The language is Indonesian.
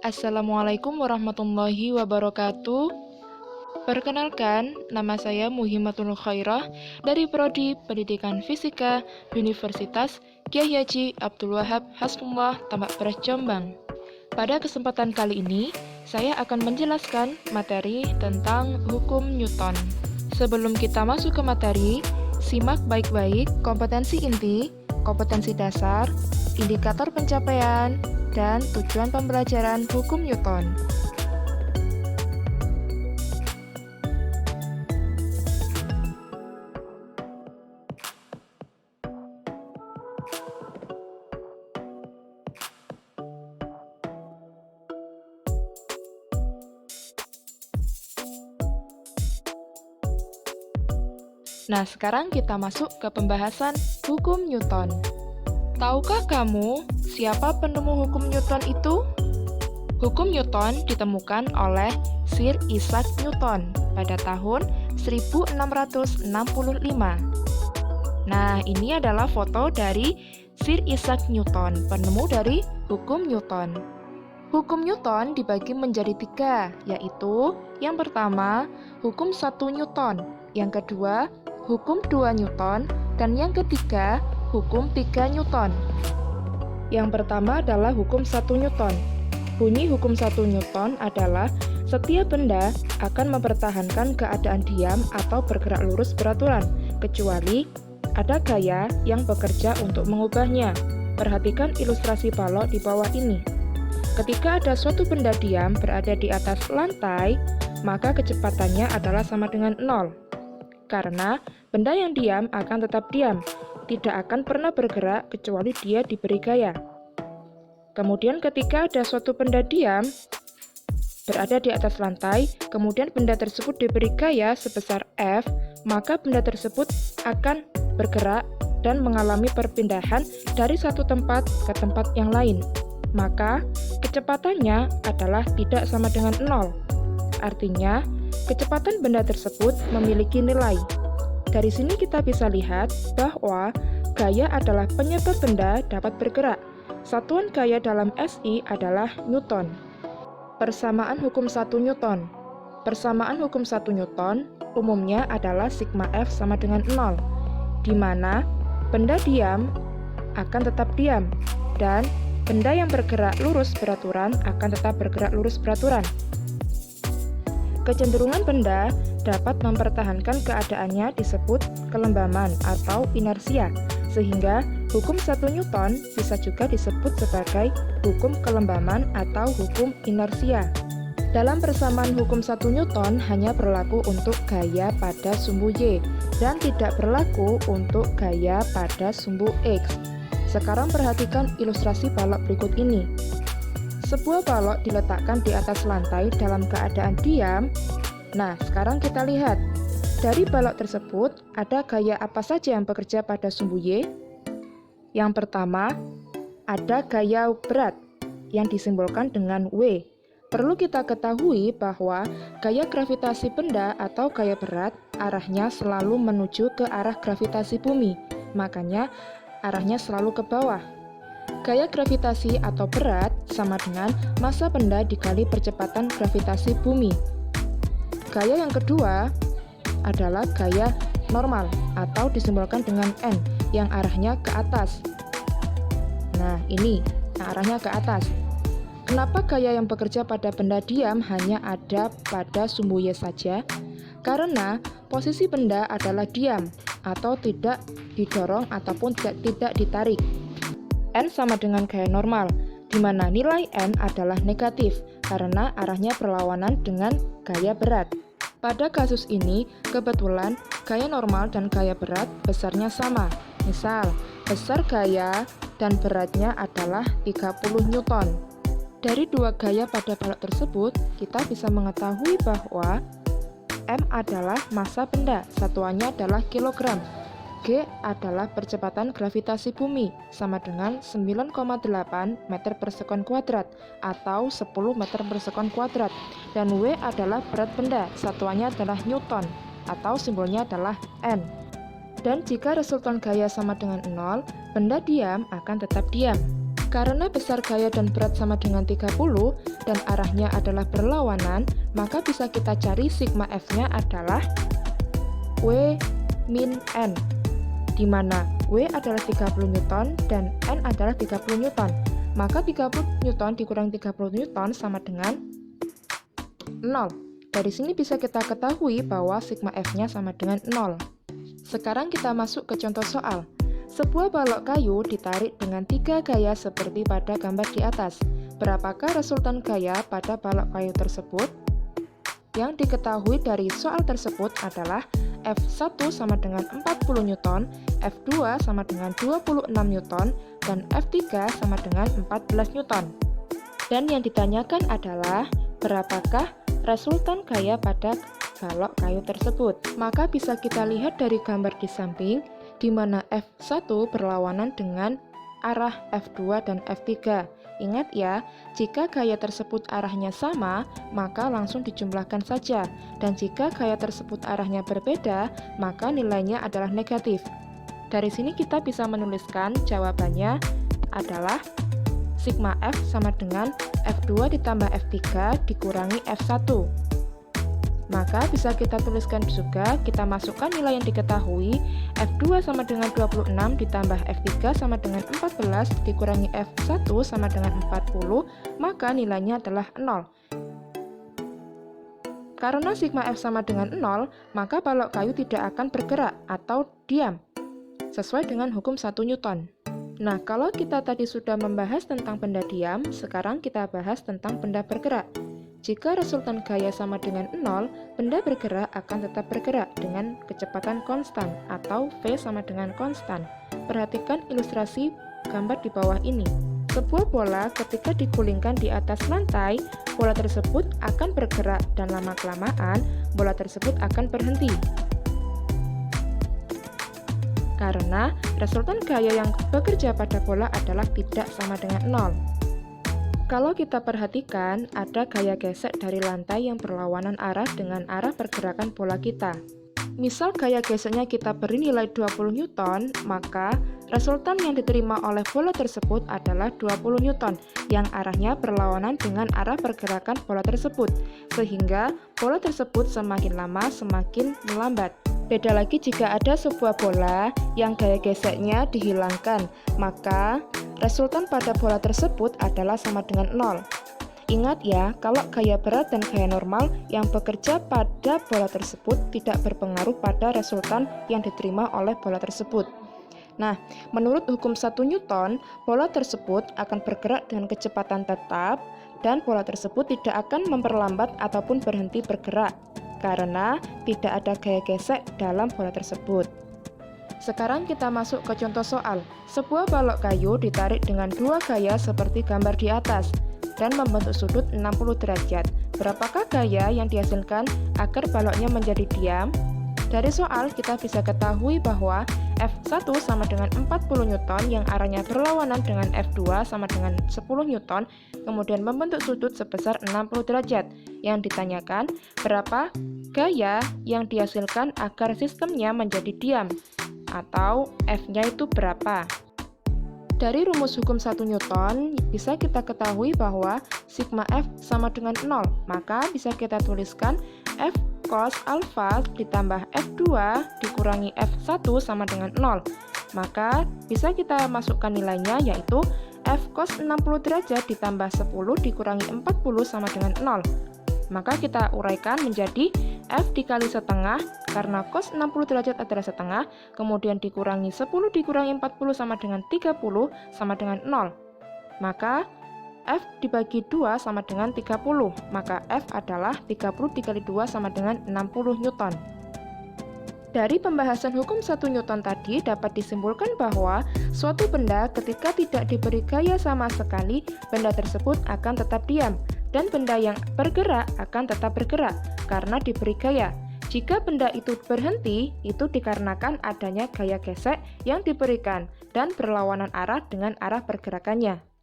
Assalamualaikum warahmatullahi wabarakatuh. Perkenalkan, nama saya Muhimmatul Khairah dari Prodi Pendidikan Fisika Universitas Kyai Haji Abdul Wahab Hasbullah Tambak Beras Jombang. Pada kesempatan kali ini, saya akan menjelaskan materi tentang hukum Newton. Sebelum kita masuk ke materi, simak baik-baik kompetensi inti, kompetensi dasar, indikator pencapaian, dan tujuan pembelajaran hukum Newton. Nah, sekarang kita masuk ke pembahasan hukum Newton. Tahukah kamu siapa penemu hukum Newton itu? Hukum Newton ditemukan oleh Sir Isaac Newton pada tahun 1665. Nah, ini adalah foto dari Sir Isaac Newton, penemu dari hukum Newton. Hukum Newton dibagi menjadi 3, yaitu yang pertama, hukum 1 Newton, yang kedua, hukum 2 Newton, dan yang ketiga, hukum 3 Newton. Yang pertama adalah hukum 1 Newton. Bunyi hukum 1 Newton adalah setiap benda akan mempertahankan keadaan diam atau bergerak lurus beraturan, kecuali ada gaya yang bekerja untuk mengubahnya. Perhatikan ilustrasi balok di bawah ini. Ketika ada suatu benda diam berada di atas lantai, maka kecepatannya adalah sama dengan 0. Karena benda yang diam akan tetap diam, tidak akan pernah bergerak kecuali dia diberi gaya. Kemudian ketika ada suatu benda diam berada di atas lantai, kemudian benda tersebut diberi gaya sebesar F, maka benda tersebut akan bergerak dan mengalami perpindahan dari satu tempat ke tempat yang lain. Maka kecepatannya adalah tidak sama dengan 0. Artinya, kecepatan benda tersebut memiliki nilai. Dari sini kita bisa lihat bahwa gaya adalah penyebab benda dapat bergerak. Satuan gaya dalam SI adalah Newton. Persamaan hukum 1 Newton. Persamaan hukum 1 Newton umumnya adalah sigma F sama dengan 0, di mana benda diam akan tetap diam, dan benda yang bergerak lurus beraturan akan tetap bergerak lurus beraturan. Kecenderungan benda dapat mempertahankan keadaannya disebut kelembaman atau inersia, sehingga hukum 1 Newton bisa juga disebut sebagai hukum kelembaman atau hukum inersia. Dalam persamaan hukum 1 Newton hanya berlaku untuk gaya pada sumbu Y dan tidak berlaku untuk gaya pada sumbu X. Sekarang perhatikan ilustrasi balok berikut ini. Sebuah balok diletakkan di atas lantai dalam keadaan diam. Nah, sekarang kita lihat. Dari balok tersebut, ada gaya apa saja yang bekerja pada sumbu Y? Yang pertama, ada gaya berat yang disimbolkan dengan W. Perlu kita ketahui bahwa gaya gravitasi benda atau gaya berat arahnya selalu menuju ke arah gravitasi bumi. Makanya, arahnya selalu ke bawah. Gaya gravitasi atau berat sama dengan massa benda dikali percepatan gravitasi bumi. Gaya yang kedua adalah gaya normal atau disimbolkan dengan N yang arahnya ke atas. Nah, ini yang arahnya ke atas. Kenapa gaya yang bekerja pada benda diam hanya ada pada sumbu Y saja? Karena posisi benda adalah diam atau tidak didorong ataupun tidak ditarik. N sama dengan gaya normal, di mana nilai N adalah negatif karena arahnya berlawanan dengan gaya berat. Pada kasus ini, kebetulan gaya normal dan gaya berat besarnya sama. Misal, besar gaya dan beratnya adalah 30 Newton. Dari dua gaya pada balok tersebut, kita bisa mengetahui bahwa M adalah massa benda, satuannya adalah kilogram. G adalah percepatan gravitasi bumi, sama dengan 9,8 meter per sekon kuadrat atau 10 meter per sekon kuadrat. Dan W adalah berat benda, satuannya adalah Newton atau simbolnya adalah N. Dan jika resultan gaya sama dengan 0, benda diam akan tetap diam. Karena besar gaya dan berat sama dengan 30 dan arahnya adalah berlawanan, maka bisa kita cari sigma F-nya adalah W min N, di mana W adalah 30 Newton dan N adalah 30 Newton. Maka 30 Newton dikurangi 30 Newton sama dengan 0. Dari sini bisa kita ketahui bahwa sigma F-nya sama dengan 0. Sekarang kita masuk ke contoh soal. Sebuah balok kayu ditarik dengan 3 gaya seperti pada gambar di atas. Berapakah resultan gaya pada balok kayu tersebut? Yang diketahui dari soal tersebut adalah F1 sama dengan 40 Newton, F2 sama dengan 26 Newton, dan F3 sama dengan 14 Newton. Dan yang ditanyakan adalah berapakah resultan gaya pada balok kayu tersebut. Maka bisa kita lihat dari gambar di samping, di mana F1 berlawanan dengan arah F2 dan F3. Ingat ya, jika gaya tersebut arahnya sama, maka langsung dijumlahkan saja. Dan jika gaya tersebut arahnya berbeda, maka nilainya adalah negatif. Dari sini kita bisa menuliskan jawabannya adalah sigma F sama dengan F2 ditambah F3 dikurangi F1. Maka bisa kita tuliskan juga, kita masukkan nilai yang diketahui, F2 sama dengan 26 ditambah F3 sama dengan 14 dikurangi F1 sama dengan 40, maka nilainya adalah 0. Karena sigma F sama dengan 0, maka balok kayu tidak akan bergerak atau diam, sesuai dengan hukum 1 Newton. Nah, kalau kita tadi sudah membahas tentang benda diam, sekarang kita bahas tentang benda bergerak. Jika resultan gaya sama dengan 0, benda bergerak akan tetap bergerak dengan kecepatan konstan atau V sama dengan konstan. Perhatikan ilustrasi gambar di bawah ini. Sebuah bola ketika digulingkan di atas lantai, bola tersebut akan bergerak dan lama-kelamaan bola tersebut akan berhenti. Karena resultan gaya yang bekerja pada bola adalah tidak sama dengan 0. Kalau kita perhatikan, ada gaya gesek dari lantai yang berlawanan arah dengan arah pergerakan bola kita. Misal gaya geseknya kita beri nilai 20 Newton, maka resultan yang diterima oleh bola tersebut adalah 20 Newton, yang arahnya berlawanan dengan arah pergerakan bola tersebut, sehingga bola tersebut semakin lama semakin melambat. Beda lagi jika ada sebuah bola yang gaya geseknya dihilangkan, maka resultan pada bola tersebut adalah sama dengan 0. Ingat ya, kalau gaya berat dan gaya normal yang bekerja pada bola tersebut tidak berpengaruh pada resultan yang diterima oleh bola tersebut. Nah, menurut hukum 1 Newton, bola tersebut akan bergerak dengan kecepatan tetap dan bola tersebut tidak akan memperlambat ataupun berhenti bergerak karena tidak ada gaya gesek dalam bola tersebut. Sekarang kita masuk ke contoh soal. Sebuah balok kayu ditarik dengan 2 gaya seperti gambar di atas dan membentuk sudut 60 derajat. Berapakah gaya yang dihasilkan agar baloknya menjadi diam? Dari soal kita bisa ketahui bahwa F1 sama dengan 40 Newton yang arahnya berlawanan dengan F2 sama dengan 10 Newton, kemudian membentuk sudut sebesar 60 derajat. Yang ditanyakan, berapa gaya yang dihasilkan agar sistemnya menjadi diam? Atau F-nya itu berapa? Dari rumus hukum 1 Newton, bisa kita ketahui bahwa sigma F sama dengan 0, maka bisa kita tuliskan F cos alpha ditambah F2 dikurangi F1 sama dengan 0. Maka bisa kita masukkan nilainya yaitu F cos 60 derajat ditambah 10 dikurangi 40 sama dengan 0. Maka kita uraikan menjadi F dikali setengah, karena cos 60 derajat adalah setengah, kemudian dikurangi 10 dikurangi 40 sama dengan 30 sama dengan 0. Maka F dibagi 2 sama dengan 30, maka F adalah 30 dikali 2 sama dengan 60 Newton. Dari pembahasan hukum 1 Newton tadi dapat disimpulkan bahwa suatu benda ketika tidak diberi gaya sama sekali, benda tersebut akan tetap diam, dan benda yang bergerak akan tetap bergerak karena diberi gaya. Jika benda itu berhenti, itu dikarenakan adanya gaya gesek yang diberikan dan berlawanan arah dengan arah pergerakannya.